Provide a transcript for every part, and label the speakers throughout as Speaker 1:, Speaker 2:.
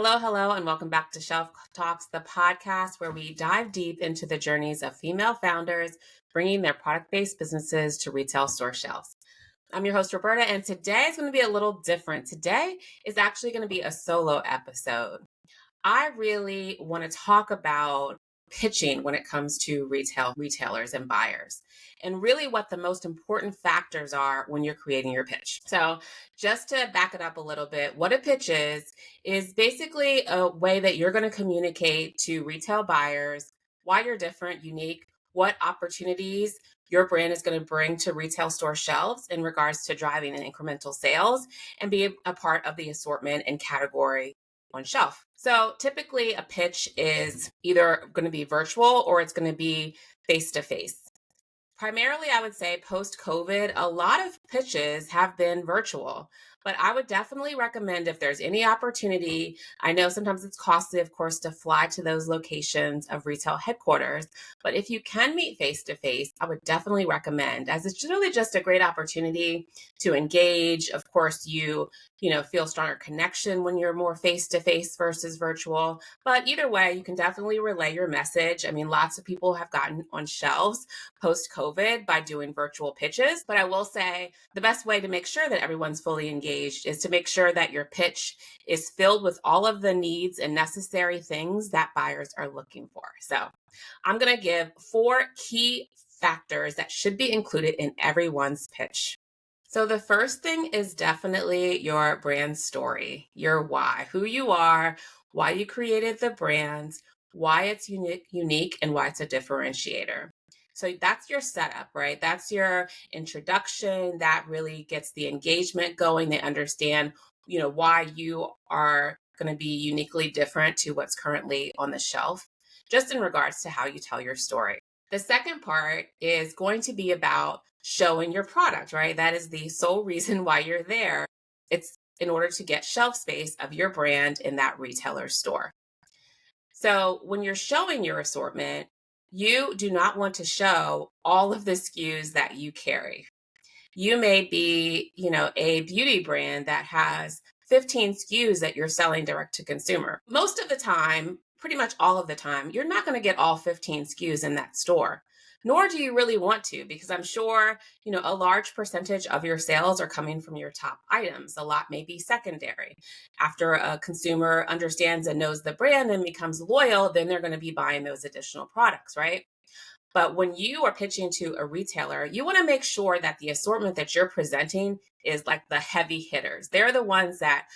Speaker 1: Hello, and welcome back to Shelf Talks, the podcast where we dive deep into the journeys of female founders bringing their product-based businesses to retail store shelves. I'm your host, Roberta, and today is going to be a little different. Today is actually going to be a solo episode. I really want to talk about pitching when it comes to retailers and buyers, and really what the most important factors are when you're creating your pitch. So just to back it up a little bit, what a pitch is basically a way that you're going to communicate to retail buyers why you're different, unique, what opportunities your brand is going to bring to retail store shelves in regards to driving an incremental sales and be a part of the assortment and category on shelf. So typically a pitch is either going to be virtual or it's going to be face to face. Primarily, I would say post-COVID, a lot of pitches have been virtual, but I would definitely recommend if there's any opportunity. I know sometimes it's costly, of course, to fly to those locations of retail headquarters, but if you can meet face-to-face, I would definitely recommend, as it's really just a great opportunity to engage. Of course, you feel stronger connection when you're more face-to-face versus virtual, but either way, you can definitely relay your message. I mean, lots of people have gotten on shelves post-COVID by doing virtual pitches. But I will say the best way to make sure that everyone's fully engaged is to make sure that your pitch is filled with all of the needs and necessary things that buyers are looking for. So I'm going to give 4 key factors that should be included in everyone's pitch. So the first thing is definitely your brand story, your why, who you are, why you created the brand, why it's unique, and why it's a differentiator. So that's your setup, right? That's your introduction. That really gets the engagement going. They understand, why you are going to be uniquely different to what's currently on the shelf, just in regards to how you tell your story. The second part is going to be about showing your product, right? That is the sole reason why you're there. It's in order to get shelf space of your brand in that retailer store. So when you're showing your assortment, you do not want to show all of the SKUs that you carry. You may be, a beauty brand that has 15 SKUs that you're selling direct to consumer. Most of the time, pretty much all of the time, you're not going to get all 15 SKUs in that store. Nor do you really want to, because I'm sure, a large percentage of your sales are coming from your top items. A lot may be secondary. After a consumer understands and knows the brand and becomes loyal, then they're going to be buying those additional products, right? But when you are pitching to a retailer, you want to make sure that the assortment that you're presenting is like the heavy hitters. They're the ones that,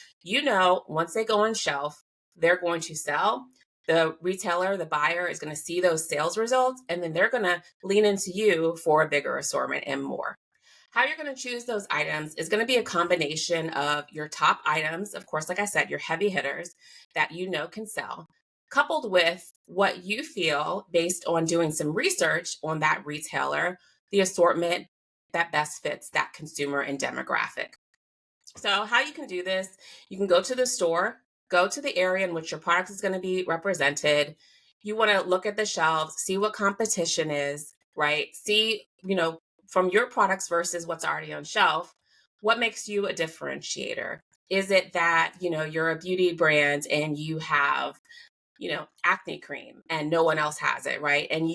Speaker 1: once they go on shelf, they're going to sell. The retailer, the buyer is going to see those sales results, and then they're going to lean into you for a bigger assortment and more. How you're going to choose those items is going to be a combination of your top items, of course, like I said, your heavy hitters that can sell, coupled with what you feel based on doing some research on that retailer, the assortment that best fits that consumer and demographic. So how you can do this, you can go to the store, go to the area in which your product is going to be represented. You want to look at the shelves, see what competition is, right? See, from your products versus what's already on shelf, what makes you a differentiator? Is it that, you're a beauty brand and you have acne cream and no one else has it, right? And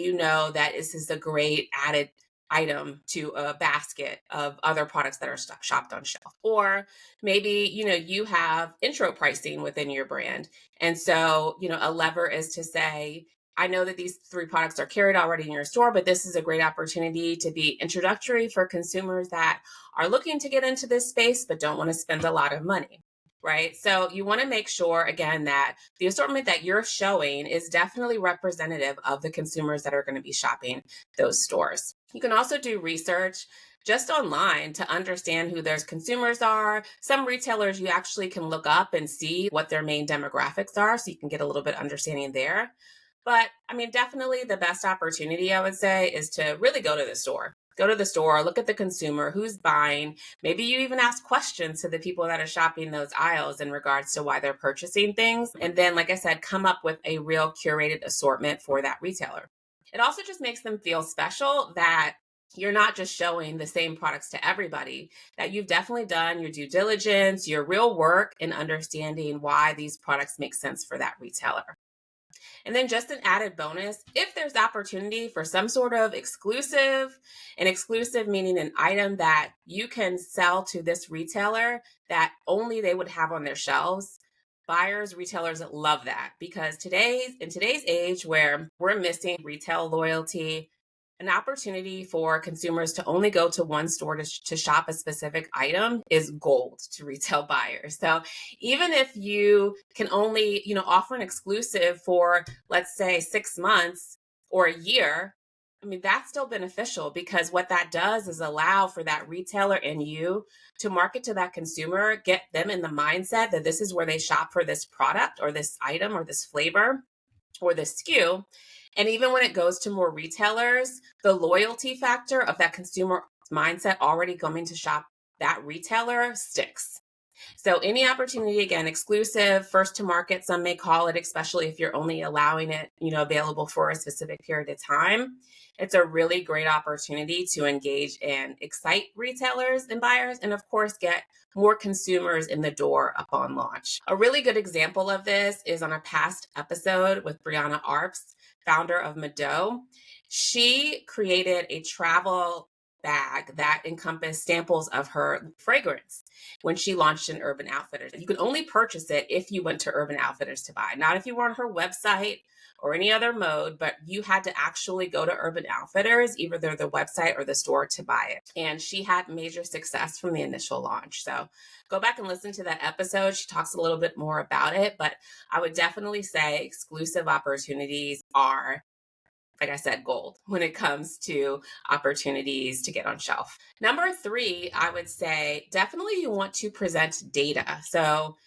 Speaker 1: that this is a great added item to a basket of other products that are shopped on shelf. Or maybe, you have intro pricing within your brand. And so, a lever is to say, I know that these 3 products are carried already in your store, but this is a great opportunity to be introductory for consumers that are looking to get into this space, but don't want to spend a lot of money. Right. So you want to make sure, again, that the assortment that you're showing is definitely representative of the consumers that are going to be shopping those stores. You can also do research just online to understand who those consumers are. Some retailers you actually can look up and see what their main demographics are, so you can get a little bit understanding there. But I mean, definitely the best opportunity, I would say, is to really go to the store. Go to the store, look at the consumer, who's buying. Maybe you even ask questions to the people that are shopping those aisles in regards to why they're purchasing things. And then, like I said, come up with a real curated assortment for that retailer. It also just makes them feel special that you're not just showing the same products to everybody, that you've definitely done your due diligence, your real work in understanding why these products make sense for that retailer. And then just an added bonus, if there's opportunity for some sort of exclusive meaning an item that you can sell to this retailer that only they would have on their shelves. Buyers, retailers love that, because in today's age where we're missing retail loyalty, an opportunity for consumers to only go to one store to shop a specific item is gold to retail buyers. So even if you can only, offer an exclusive for, let's say, 6 months or a year, I mean, that's still beneficial, because what that does is allow for that retailer and you to market to that consumer, get them in the mindset that this is where they shop for this product or this item or this flavor or this SKU. And even when it goes to more retailers, the loyalty factor of that consumer mindset already going to shop that retailer sticks. So any opportunity, again, exclusive, first to market, some may call it, especially if you're only allowing it, available for a specific period of time. It's a really great opportunity to engage and excite retailers and buyers, and of course, get more consumers in the door upon launch. A really good example of this is on a past episode with Brianna Arps, founder of Mado. She created a travel bag that encompassed samples of her fragrance when she launched in Urban Outfitters. You could only purchase it if you went to Urban Outfitters to buy, not if you were on her website or any other mode, but you had to actually go to Urban Outfitters, either the website or the store, to buy it. And she had major success from the initial launch. So go back and listen to that episode. She talks a little bit more about it, but I would definitely say exclusive opportunities are, like I said, gold when it comes to opportunities to get on shelf. Number 3, I would say definitely you want to present data. So,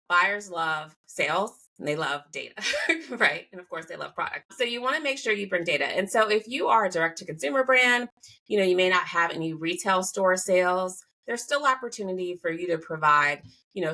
Speaker 1: buyers love sales and they love data, right? And of course they love product. So you want to make sure you bring data. And so if you are a direct to consumer brand, you may not have any retail store sales. There's still opportunity for you to provide,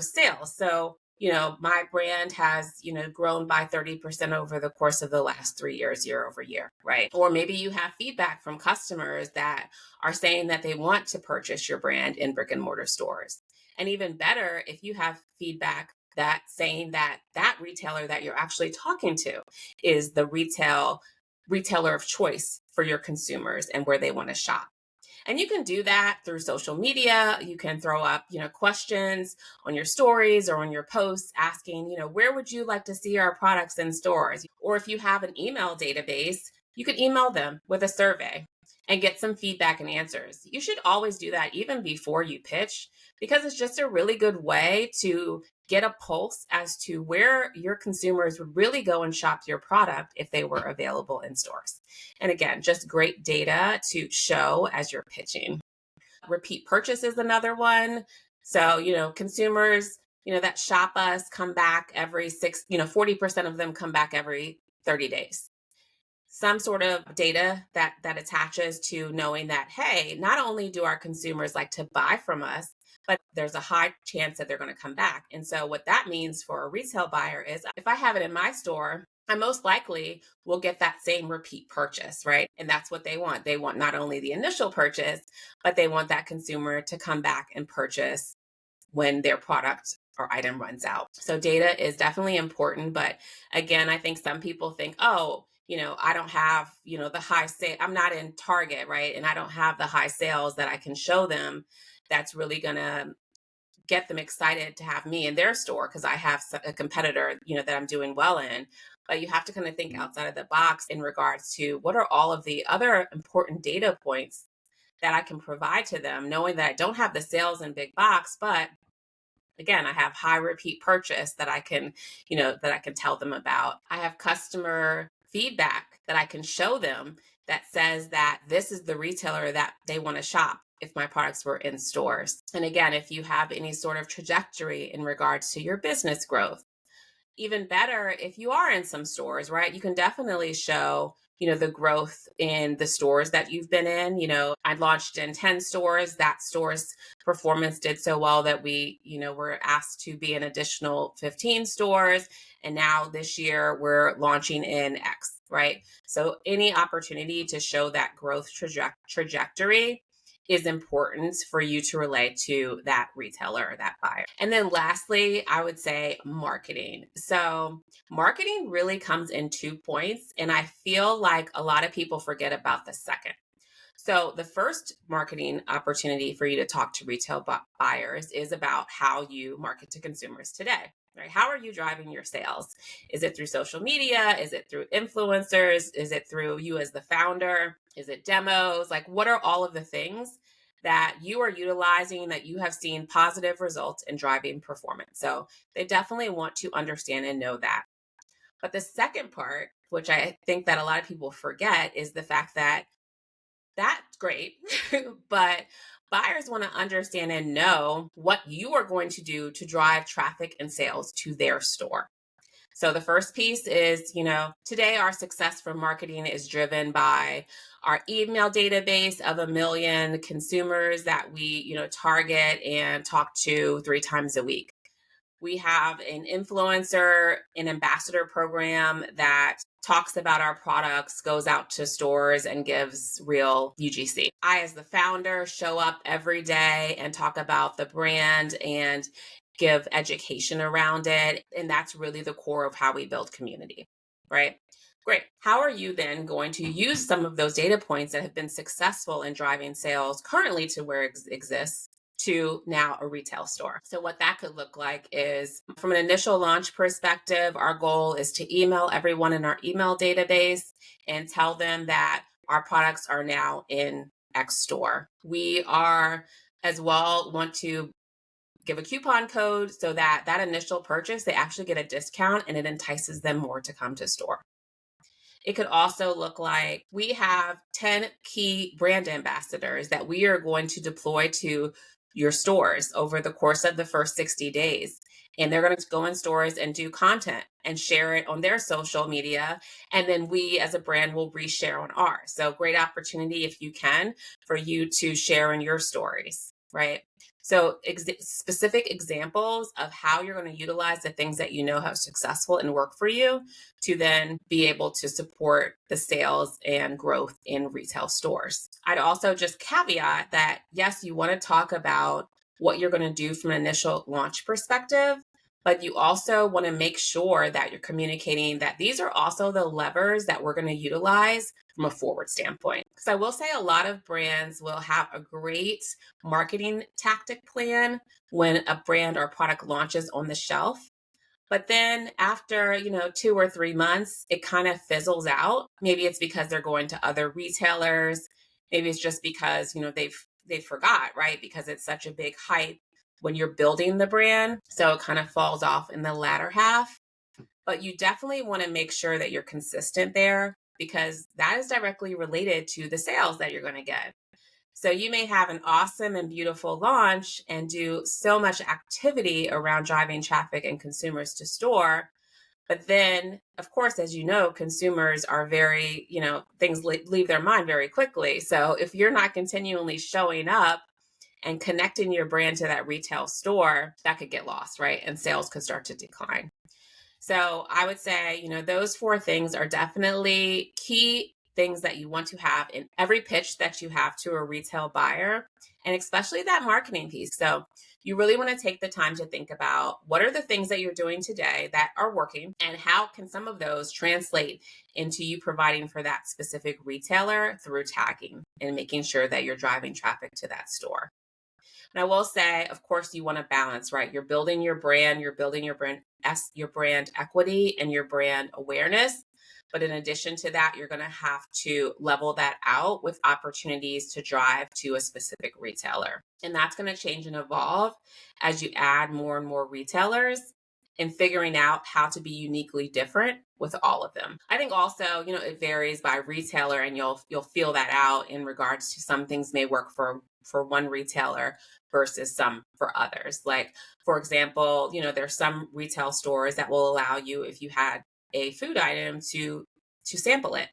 Speaker 1: sales. So my brand has, grown by 30% over the course of the last 3 years, year over year, right? Or maybe you have feedback from customers that are saying that they want to purchase your brand in brick and mortar stores. And even better, if you have feedback that saying that retailer that you're actually talking to is the retailer of choice for your consumers and where they want to shop. And you can do that through social media. You can throw up, questions on your stories or on your posts asking, where would you like to see our products in stores? Or if you have an email database, you could email them with a survey and get some feedback and answers. You should always do that even before you pitch, because it's just a really good way to get a pulse as to where your consumers would really go and shop your product if they were available in stores. And again, just great data to show as you're pitching. Repeat purchase is another one. So, consumers, that shop us come back every 40% of them come back every 30 days. Some sort of data that attaches to knowing that, hey, not only do our consumers like to buy from us, but there's a high chance that they're going to come back. And so what that means for a retail buyer is if I have it in my store, I most likely will get that same repeat purchase, right? And that's what they want. They want not only the initial purchase, but they want that consumer to come back and purchase when their product or item runs out. So data is definitely important. But again, I think some people think, oh, I don't have, the high sale. I'm not in Target, right? And I don't have the high sales that I can show them that's really going to get them excited to have me in their store because I have a competitor, that I'm doing well in. But you have to kind of think outside of the box in regards to what are all of the other important data points that I can provide to them, knowing that I don't have the sales in big box, but again, I have high repeat purchase that I can, tell them about. I have customer feedback that I can show them that says that this is the retailer that they want to shop if my products were in stores. And again, if you have any sort of trajectory in regards to your business growth, even better if you are in some stores, right? You can definitely show, the growth in the stores that you've been in. I launched in 10 stores. That store's performance did so well that we, were asked to be in additional 15 stores. And now this year we're launching in X. right? So any opportunity to show that growth trajectory is important for you to relate to that retailer or that buyer. And then lastly, I would say marketing. So marketing really comes in 2 points, and I feel like a lot of people forget about the second. So the first marketing opportunity for you to talk to retail buyers is about how you market to consumers today. Right? How are you driving your sales? Is it through social media? Is it through influencers? Is it through you as the founder? Is it demos? Like, what are all of the things that you are utilizing that you have seen positive results in driving performance? So they definitely want to understand and know that. But the second part, which I think that a lot of people forget, is the fact that that's great, but buyers want to understand and know what you are going to do to drive traffic and sales to their store. So the first piece is, today our success from marketing is driven by our email database of 1 million consumers that we, target and talk to 3 times a week. We have an influencer, an ambassador program that talks about our products, goes out to stores and gives real UGC. I, as the founder, show up every day and talk about the brand and give education around it. And that's really the core of how we build community, right? Great. How are you then going to use some of those data points that have been successful in driving sales currently to where it exists to now a retail store? So what that could look like is, from an initial launch perspective, our goal is to email everyone in our email database and tell them that our products are now in X store. We are as well want to give a coupon code so that that initial purchase, they actually get a discount and it entices them more to come to store. It could also look like we have 10 key brand ambassadors that we are going to deploy to your stores over the course of the first 60 days. And they're going to go in stores and do content and share it on their social media. And then we as a brand will reshare on ours. So great opportunity, if you can, for you to share in your stories, right? So specific examples of how you're going to utilize the things that you know have successful and work for you to then be able to support the sales and growth in retail stores. I'd also just caveat that, yes, you want to talk about what you're going to do from an initial launch perspective, but you also want to make sure that you're communicating that these are also the levers that we're going to utilize from a forward standpoint. So I will say a lot of brands will have a great marketing tactic plan when a brand or product launches on the shelf. But then after, 2 or 3 months, it kind of fizzles out. Maybe it's because they're going to other retailers. Maybe it's just because, they forgot, right? Because it's such a big hype when you're building the brand. So it kind of falls off in the latter half. But you definitely want to make sure that you're consistent there, because that is directly related to the sales that you're going to get. So you may have an awesome and beautiful launch and do so much activity around driving traffic and consumers to store. But then, of course, as you know, consumers are very, things leave their mind very quickly. So if you're not continually showing up and connecting your brand to that retail store, that could get lost, right? And sales could start to decline. So I would say, those 4 things are definitely key things that you want to have in every pitch that you have to a retail buyer, and especially that marketing piece. So you really want to take the time to think about what are the things that you're doing today that are working, and how can some of those translate into you providing for that specific retailer through tagging and making sure that you're driving traffic to that store. And I will say, of course, you want to balance, right? You're building your brand your brand equity and your brand awareness. But in addition to that, you're going to have to level that out with opportunities to drive to a specific retailer. And that's going to change and evolve as you add more and more retailers, and figuring out how to be uniquely different with all of them. I think also, it varies by retailer, and you'll feel that out in regards to some things may work for one retailer versus some for others. Like, for example, there's some retail stores that will allow you, if you had a food item, to sample it,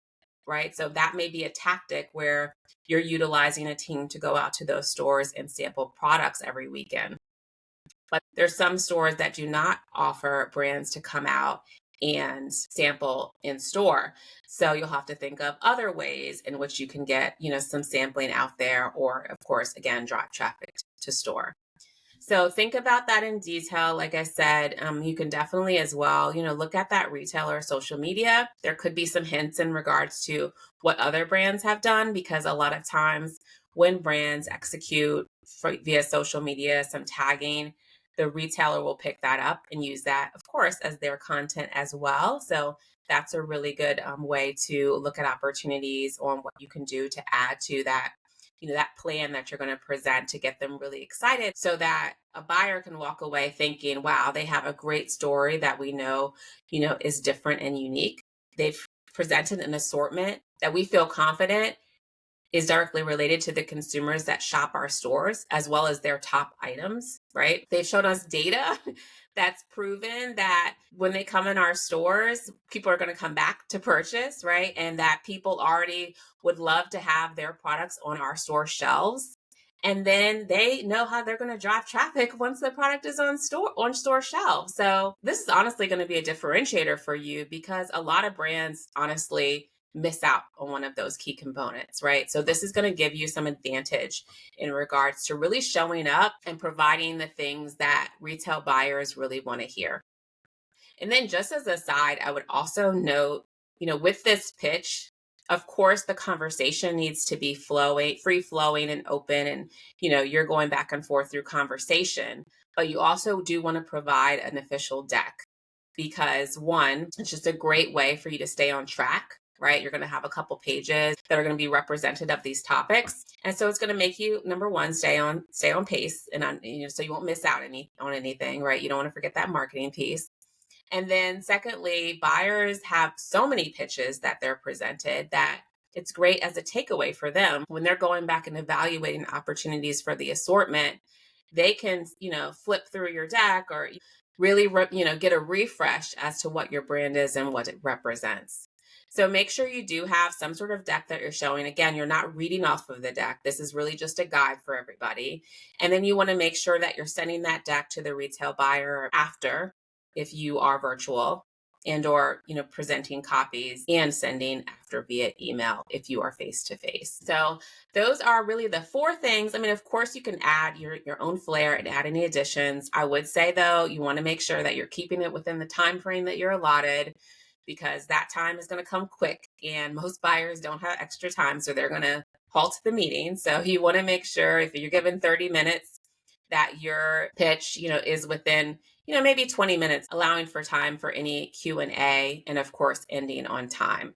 Speaker 1: right? So that may be a tactic where you're utilizing a team to go out to those stores and sample products every weekend. But there's some stores that do not offer brands to come out and sample in store. So you'll have to think of other ways in which you can get, some sampling out there, or of course, again, drive traffic to store. So think about that in detail. Like I said, you can definitely as well, look at that retailer social media. There could be some hints in regards to what other brands have done, because a lot of times when brands execute via social media, some tagging, the retailer will pick that up and use that, of course, as their content as well. So that's a really good way to look at opportunities on what you can do to add to that, that plan that you're going to present to get them really excited, so that a buyer can walk away thinking, wow, they have a great story that we know, is different and unique. They've presented an assortment that we feel confident is directly related to the consumers that shop our stores, as well as their top items, right? They've shown us data that's proven that when they come in our stores, people are going to come back to purchase, right? And that people already would love to have their products on our store shelves. And then they know how they're going to drive traffic once the product is on store shelves. So this is honestly going to be a differentiator for you, because a lot of brands honestly miss out on one of those key components, right? So this is going to give you some advantage in regards to really showing up and providing the things that retail buyers really want to hear. And then just as a side, I would also note, with this pitch, of course, the conversation needs to be free flowing and open. And, you're going back and forth through conversation, but you also do want to provide an official deck, because one, it's just a great way for you to stay on track, right? You're going to have a couple pages that are going to be representative of these topics. And so it's going to make you, number one, stay on pace, and so you won't miss out on anything, right? You don't want to forget that marketing piece. And then secondly, buyers have so many pitches that they're presented that it's great as a takeaway for them when they're going back and evaluating opportunities for the assortment. They can, flip through your deck, or really, get a refresh as to what your brand is and what it represents. So make sure you do have some sort of deck that you're showing. Again, you're not reading off of the deck. This is really just a guide for everybody. And then you want to make sure that you're sending that deck to the retail buyer after, if you are virtual, and or presenting copies and sending after via email if you are face to face. So those are really the four things. I mean, of course, you can add your own flair and add any additions. I would say though, you want to make sure that you're keeping it within the time frame that you're allotted, because that time is going to come quick, and most buyers don't have extra time, so they're going to halt the meeting. So you want to make sure, if you're given 30 minutes, that your pitch, is within, maybe 20 minutes, allowing for time for any Q&A, and of course, ending on time.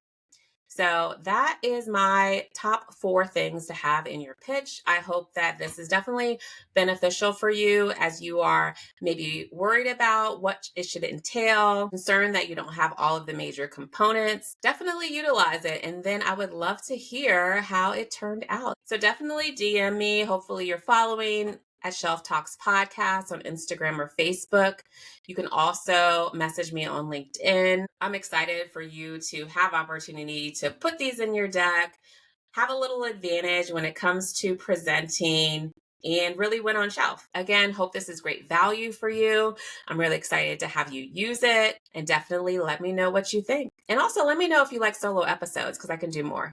Speaker 1: So that is my top 4 things to have in your pitch. I hope that this is definitely beneficial for you as you are maybe worried about what it should entail, concerned that you don't have all of the major components. Definitely utilize it. And then I would love to hear how it turned out. So definitely DM me. Hopefully you're following at Shelf Talks Podcast on Instagram or Facebook. You can also message me on LinkedIn. I'm excited for you to have opportunity to put these in your deck, have a little advantage when it comes to presenting, and really win on shelf. Again, hope this is great value for you. I'm really excited to have you use it, and definitely let me know what you think. And also let me know if you like solo episodes, because I can do more.